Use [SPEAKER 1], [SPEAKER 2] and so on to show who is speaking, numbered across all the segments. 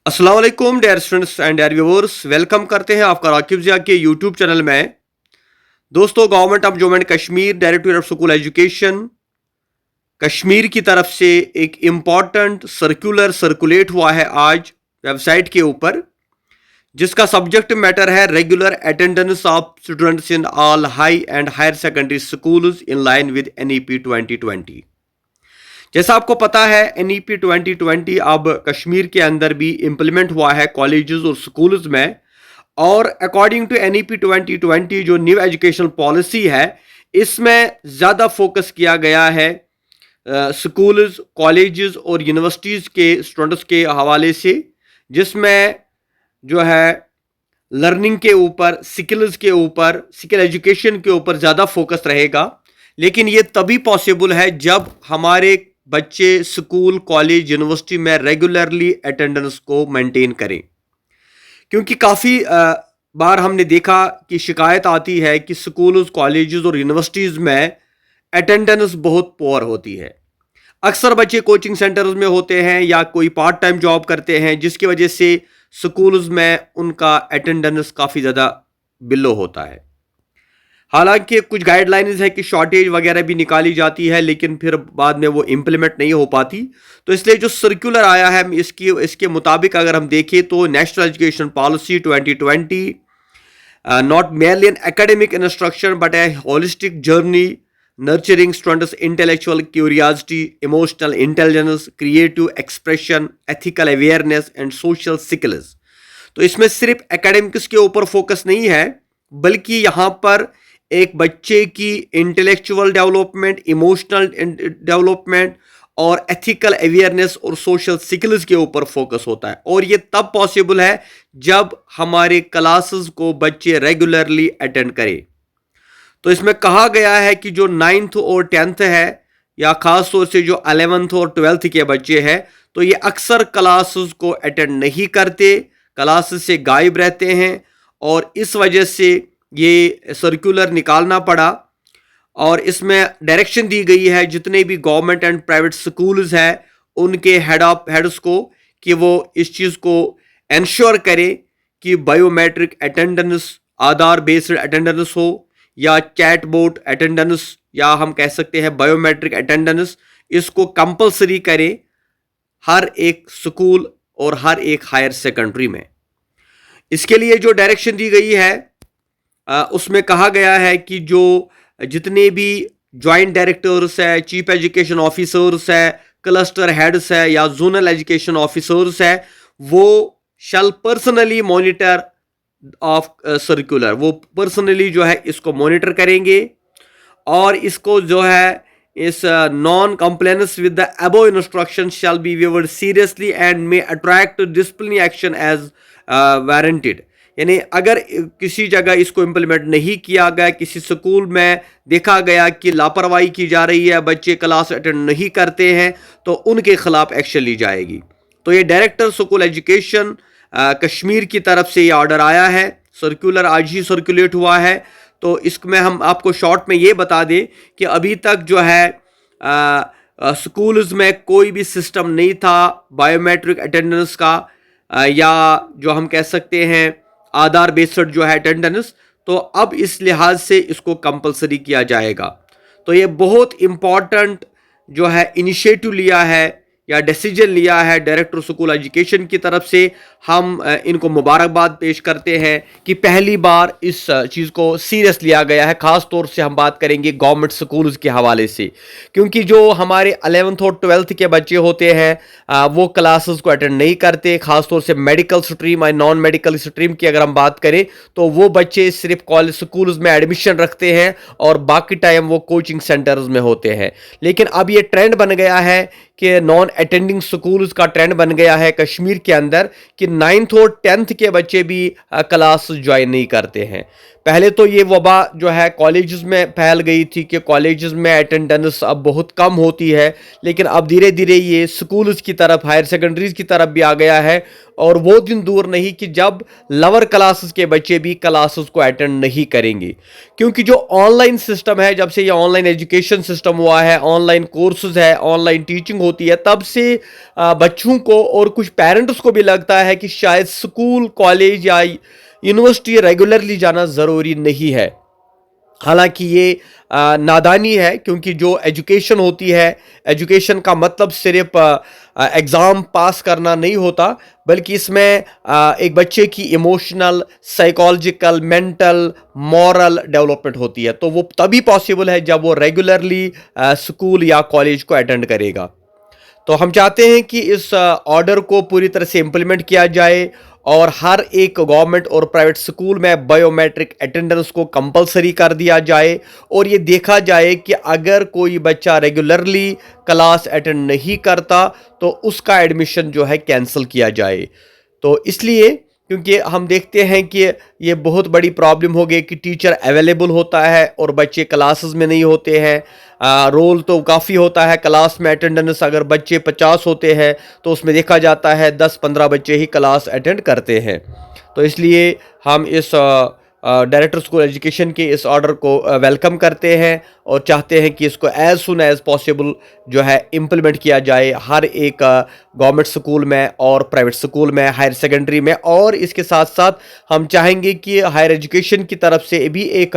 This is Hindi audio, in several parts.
[SPEAKER 1] अस्सलाम वालेकुम dear students and dear viewers, welcome करते हैं आपका राकिब ज़िया के यूट्यूब चैनल में। दोस्तों, government of Jammu and Kashmir directorate of school education Kashmir की तरफ से एक इम्पॉर्टेंट सर्कुलर सर्कुलेट हुआ है आज वेबसाइट के ऊपर, जिसका सब्जेक्ट मैटर है regular attendance of students in all high and higher secondary schools in line with NEP 2020। जैसा आपको पता है, NEP 2020 अब कश्मीर के अंदर भी इम्प्लीमेंट हुआ है कॉलेजेस और स्कूल्स में। और अकॉर्डिंग टू NEP 2020 जो न्यू एजुकेशन पॉलिसी है, इसमें ज़्यादा फोकस किया गया है स्कूल्स, कॉलेजेस और यूनिवर्सिटीज़ के स्टूडेंट्स के हवाले से, जिसमें जो है लर्निंग के ऊपर, स्किल्स के ऊपर, स्किल एजुकेशन के ऊपर ज़्यादा फोकस रहेगा। लेकिन ये तभी पॉसिबल है जब हमारे बच्चे स्कूल, कॉलेज, यूनिवर्सिटी में रेगुलरली अटेंडेंस को मेंटेन करें। क्योंकि काफ़ी बार हमने देखा कि शिकायत आती है कि स्कूल्स, कॉलेजेस और यूनिवर्सिटीज़ में अटेंडेंस बहुत पुअर होती है। अक्सर बच्चे कोचिंग सेंटर्स में होते हैं या कोई पार्ट टाइम जॉब करते हैं, जिसकी वजह से स्कूल्स में उनका अटेंडेंस काफ़ी ज़्यादा बिलो होता है। हालांकि कुछ गाइडलाइंस है कि शॉर्टेज वगैरह भी निकाली जाती है, लेकिन फिर बाद में वो इम्प्लीमेंट नहीं हो पाती। तो इसलिए जो सर्कुलर आया है, इसके मुताबिक अगर हम देखें तो national education policy 2020 not merely an academic instruction but a holistic journey nurturing students' intellectual curiosity, emotional intelligence, creative expression, ethical awareness and social skills। तो इसमें सिर्फ एकेडमिक्स के ऊपर फोकस नहीं है, बल्कि यहाँ पर एक बच्चे की इंटेलेक्चुअल डेवलपमेंट, इमोशनल डेवलपमेंट और एथिकल अवेयरनेस और सोशल स्किल्स के ऊपर फोकस होता है। और ये तब पॉसिबल है जब हमारे क्लासेस को बच्चे रेगुलरली अटेंड करें। तो इसमें कहा गया है कि जो 9th और 10th है, या ख़ास तौर से जो 11th और 12th के बच्चे हैं, तो ये अक्सर क्लासेस को अटेंड नहीं करते, क्लासेस से गायब रहते हैं। और इस वजह से ये सर्कुलर निकालना पड़ा। और इसमें डायरेक्शन दी गई है जितने भी गवर्नमेंट एंड प्राइवेट स्कूल्स हैं उनके हेड्स को, कि वो इस चीज़ को इंश्योर करें कि बायोमेट्रिक अटेंडेंस, आधार बेस्ड अटेंडेंस हो, या चैट बोट अटेंडेंस, या हम कह सकते हैं बायोमेट्रिक अटेंडेंस, इसको कंपलसरी करें हर एक स्कूल और हर एक हायर सेकेंडरी में। इसके लिए जो डायरेक्शन दी गई है उसमें कहा गया है कि जो जितने भी जॉइंट डायरेक्टर्स है, चीफ एजुकेशन ऑफिसर्स है, क्लस्टर हेड्स है या जोनल एजुकेशन ऑफिसर्स है, वो शैल पर्सनली मॉनिटर ऑफ सर्कुलर, वो पर्सनली जो है इसको मॉनिटर करेंगे। और इसको जो है इस non compliance with the above instruction shall be viewed seriously and may attract disciplinary action as warranted. यानी अगर किसी जगह इसको इम्प्लीमेंट नहीं किया गया, किसी स्कूल में देखा गया कि लापरवाही की जा रही है, बच्चे क्लास अटेंड नहीं करते हैं, तो उनके खिलाफ एक्शन ली जाएगी। तो ये डायरेक्टर स्कूल एजुकेशन कश्मीर की तरफ से ये ऑर्डर आया है, सर्कुलर आज ही सर्कुलेट हुआ है। तो इसमें हम आपको शॉर्ट में ये बता दें कि अभी तक जो है स्कूल्स में कोई भी सिस्टम नहीं था बायोमेट्रिक अटेंडेंस का, या जो हम कह सकते हैं आधार बेस्ड जो है अटेंडेंस। तो अब इस लिहाज से इसको कंपलसरी किया जाएगा। तो ये बहुत इम्पॉर्टेंट जो है इनिशिएटिव लिया है या डिसीजन लिया है डायरेक्टर स्कूल एजुकेशन की तरफ से। हम इनको मुबारकबाद पेश करते हैं कि पहली बार इस चीज़ को सीरियस लिया गया है। ख़ास तौर से हम बात करेंगे गवर्नमेंट स्कूल्स के हवाले से, क्योंकि जो हमारे 11th और 12th के बच्चे होते हैं वो क्लासेस को अटेंड नहीं करते। ख़ास तौर से मेडिकल स्ट्रीम और नॉन मेडिकल स्ट्रीम की अगर हम बात करें तो वो बच्चे सिर्फ कॉलेज स्कूल्स में एडमिशन रखते हैं और बाकी टाइम वो कोचिंग सेंटर्स में होते हैं। लेकिन अब ये ट्रेंड बन गया है कि नॉन अटेंडिंग स्कूल्स का ट्रेंड बन गया है कश्मीर के अंदर कि 9th और 10th के बच्चे भी क्लास ज्वाइन नहीं करते हैं। पहले तो ये वबा जो है कॉलेजेस में फैल गई थी कि कॉलेजेस में अटेंडेंस अब बहुत कम होती है, लेकिन अब धीरे धीरे ये स्कूल्स की तरफ, हायर सेकेंडरीज की तरफ भी आ गया है। और वो दिन दूर नहीं कि जब लोअर क्लासेस के बच्चे भी क्लासेस को अटेंड नहीं करेंगे, क्योंकि जो ऑनलाइन सिस्टम है, जब से ये ऑनलाइन एजुकेशन सिस्टम हुआ है, ऑनलाइन कोर्सेज है, ऑनलाइन टीचिंग होती है, तब से बच्चों को और कुछ पेरेंट्स को भी लगता है कि शायद स्कूल, कॉलेज या यूनिवर्सिटी रेगुलरली जाना ज़रूरी नहीं है। हालांकि ये नादानी है, क्योंकि जो एजुकेशन होती है, एजुकेशन का मतलब सिर्फ एग्ज़ाम पास करना नहीं होता, बल्कि इसमें एक बच्चे की emotional, psychological, mental, moral development होती है। तो वो तभी पॉसिबल है जब वो रेगुलरली स्कूल या कॉलेज को अटेंड करेगा। तो हम चाहते हैं कि इस ऑर्डर को पूरी तरह से इम्प्लीमेंट किया जाए और हर एक गवर्नमेंट और प्राइवेट स्कूल में बायोमेट्रिक अटेंडेंस को कंपलसरी कर दिया जाए, और ये देखा जाए कि अगर कोई बच्चा रेगुलरली क्लास अटेंड नहीं करता तो उसका एडमिशन जो है कैंसिल किया जाए। तो इसलिए, क्योंकि हम देखते हैं कि ये बहुत बड़ी प्रॉब्लम हो गई कि टीचर अवेलेबल होता है और बच्चे क्लासेस में नहीं होते हैं। रोल तो काफ़ी होता है क्लास में, अटेंडेंस अगर बच्चे 50 होते हैं तो उसमें देखा जाता है 10-15 बच्चे ही क्लास अटेंड करते हैं। तो इसलिए हम इस डायरेक्टर स्कूल एजुकेशन के इस ऑर्डर को वेलकम करते हैं और चाहते हैं कि इसको एज सुन एज पॉसिबल जो है इम्प्लीमेंट किया जाए हर एक गवर्नमेंट स्कूल में और प्राइवेट स्कूल में, हायर सेकेंडरी में। और इसके साथ साथ हम चाहेंगे कि हायर एजुकेशन की तरफ से भी एक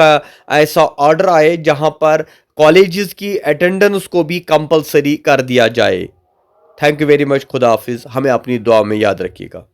[SPEAKER 1] ऐसा ऑर्डर आए जहां पर कॉलेजेस की अटेंडेंस को भी कंपलसरी कर दिया जाए। Thank you very much. खुदा हाफिज़। हमें अपनी दुआ में याद रखिएगा।